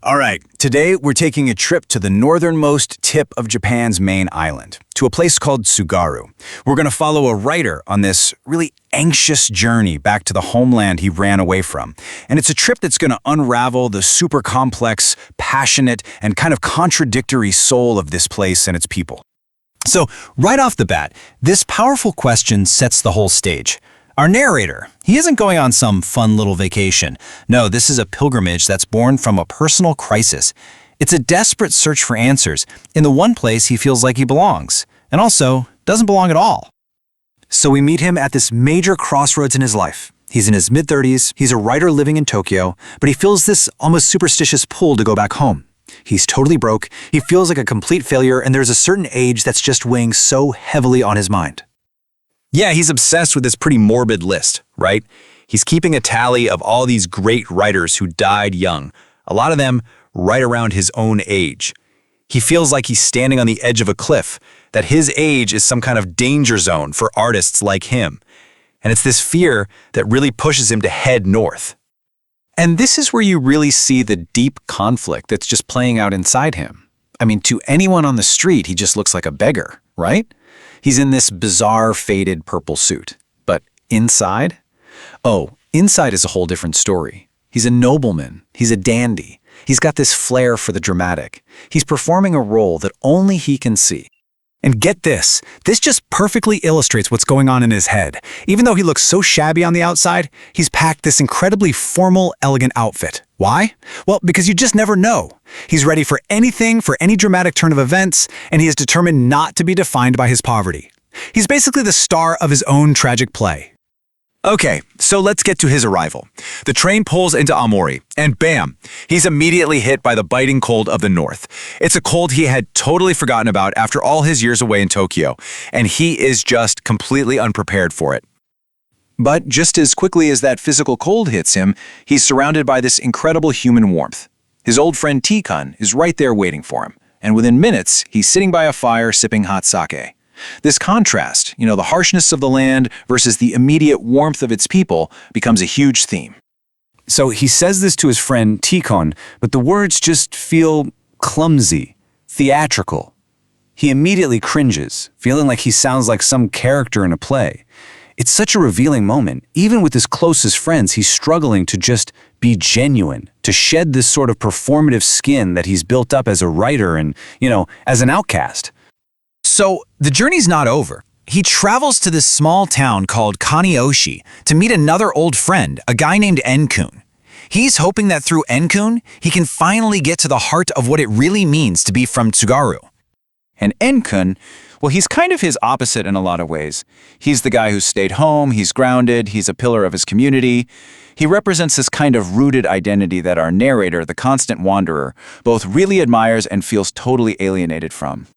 All right, today we're taking a trip to the northernmost tip of Japan's main island, to a place called Tsugaru. We're going to follow a writer on this really anxious journey back to the homeland he ran away from. And it's a trip that's going to unravel the super complex, passionate, and kind of contradictory soul of this place and its people. So, right off the bat, this powerful question sets the whole stage. Our narrator, he isn't going on some fun little vacation. No, this is a pilgrimage that's born from a personal crisis. It's a desperate search for answers in the one place he feels like he belongs, and also doesn't belong at all. So we meet him at this major crossroads in his life. He's in his mid-30s, he's a writer living in Tokyo, but he feels this almost superstitious pull to go back home. He's totally broke, he feels like a complete failure, and there's a certain age that's just weighing so heavily on his mind. Yeah, he's obsessed with this pretty morbid list, right? He's keeping a tally of all these great writers who died young, a lot of them right around his own age. He feels like he's standing on the edge of a cliff, that his age is some kind of danger zone for artists like him. And it's this fear that really pushes him to head north. And this is where you really see the deep conflict that's just playing out inside him. I mean, to anyone on the street, he just looks like a beggar, right? He's in this bizarre, faded purple suit. But inside? Oh, inside is a whole different story. He's a nobleman. He's a dandy. He's got this flair for the dramatic. He's performing a role that only he can see. And get this just perfectly illustrates what's going on in his head. Even though he looks so shabby on the outside, he's packed this incredibly formal, elegant outfit. Why? Well, because you just never know. He's ready for anything, for any dramatic turn of events, and he is determined not to be defined by his poverty. He's basically the star of his own tragic play. Okay, so let's get to his arrival. The train pulls into Aomori, and bam, he's immediately hit by the biting cold of the north. It's a cold he had totally forgotten about after all his years away in Tokyo, and he is just completely unprepared for it. But just as quickly as that physical cold hits him, he's surrounded by this incredible human warmth. His old friend T-kun is right there waiting for him, and within minutes, he's sitting by a fire sipping hot sake. This contrast, the harshness of the land versus the immediate warmth of its people, becomes a huge theme. So he says this to his friend T-kun, but the words just feel clumsy, theatrical. He immediately cringes, feeling like he sounds like some character in a play. It's such a revealing moment. Even with his closest friends, he's struggling to just be genuine, to shed this sort of performative skin that he's built up as a writer and, as an outcast. So the journey's not over. He travels to this small town called Kanioshi to meet another old friend, a guy named Enkun. He's hoping that through Enkun, he can finally get to the heart of what it really means to be from Tsugaru. And Enkun, well, he's kind of his opposite in a lot of ways. He's the guy who stayed home, he's grounded, he's a pillar of his community. He represents this kind of rooted identity that our narrator, the constant wanderer, both really admires and feels totally alienated from.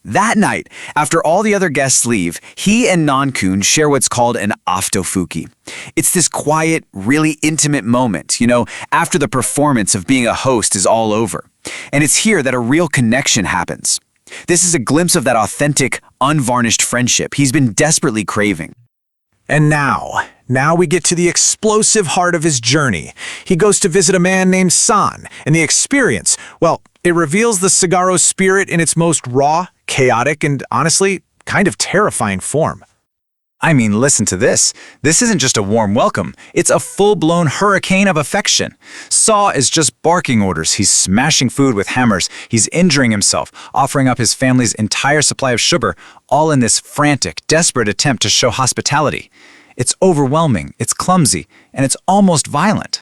That night, after all the other guests leave, he and Nankun share what's called an aftofuki. It's this quiet, really intimate moment, after the performance of being a host is all over. And it's here that a real connection happens. This is a glimpse of that authentic, unvarnished friendship he's been desperately craving. And now we get to the explosive heart of his journey. He goes to visit a man named San, and the experience, well, it reveals the Tsugaru spirit in its most raw, chaotic, and honestly, kind of terrifying form. I mean, listen to this. This isn't just a warm welcome. It's a full-blown hurricane of affection. Saw is just barking orders. He's smashing food with hammers. He's injuring himself, offering up his family's entire supply of sugar, all in this frantic, desperate attempt to show hospitality. It's overwhelming, it's clumsy, and it's almost violent.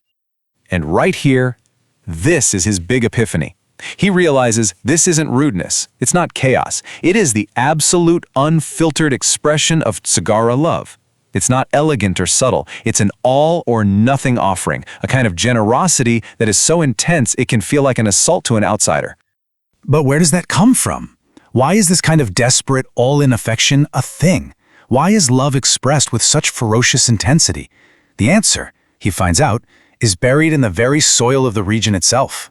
And right here, this is his big epiphany. He realizes this isn't rudeness, it's not chaos. It is the absolute, unfiltered expression of Tsugaru love. It's not elegant or subtle, it's an all-or-nothing offering, a kind of generosity that is so intense it can feel like an assault to an outsider. But where does that come from? Why is this kind of desperate, all-in affection a thing? Why is love expressed with such ferocious intensity? The answer, he finds out, is buried in the very soil of the region itself.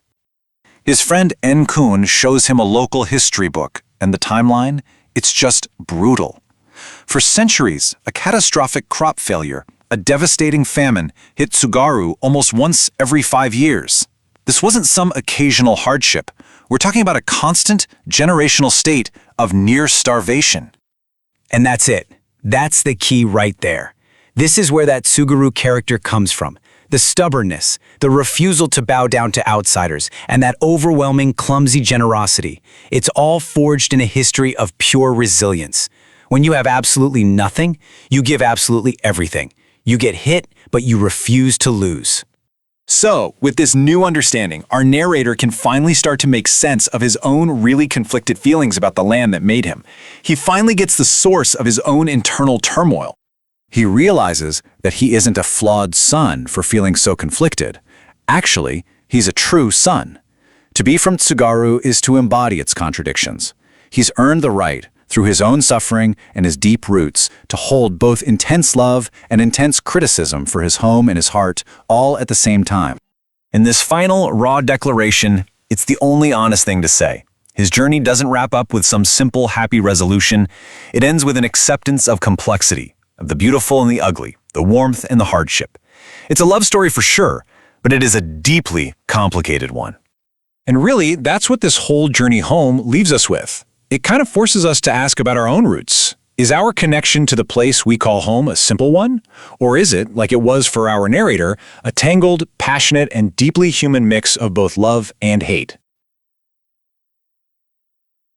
His friend Enkun shows him a local history book, and the timeline, it's just brutal. For centuries, a catastrophic crop failure, a devastating famine, hit Tsugaru almost once every 5 years. This wasn't some occasional hardship. We're talking about a constant, generational state of near starvation. And that's it. That's the key right there. This is where that Tsugaru character comes from. The stubbornness, the refusal to bow down to outsiders, and that overwhelming, clumsy generosity. It's all forged in a history of pure resilience. When you have absolutely nothing, you give absolutely everything. You get hit, but you refuse to lose. So, with this new understanding, our narrator can finally start to make sense of his own really conflicted feelings about the land that made him. He finally gets the source of his own internal turmoil. He realizes that he isn't a flawed son for feeling so conflicted. Actually, he's a true son. To be from Tsugaru is to embody its contradictions. He's earned the right, through his own suffering and his deep roots, to hold both intense love and intense criticism for his home and his heart, all at the same time. In this final, raw declaration, it's the only honest thing to say. His journey doesn't wrap up with some simple, happy resolution. It ends with an acceptance of complexity, of the beautiful and the ugly, the warmth and the hardship. It's a love story for sure, but it is a deeply complicated one. And really, that's what this whole journey home leaves us with. It kind of forces us to ask about our own roots. Is our connection to the place we call home a simple one? Or is it, like it was for our narrator, a tangled, passionate, and deeply human mix of both love and hate?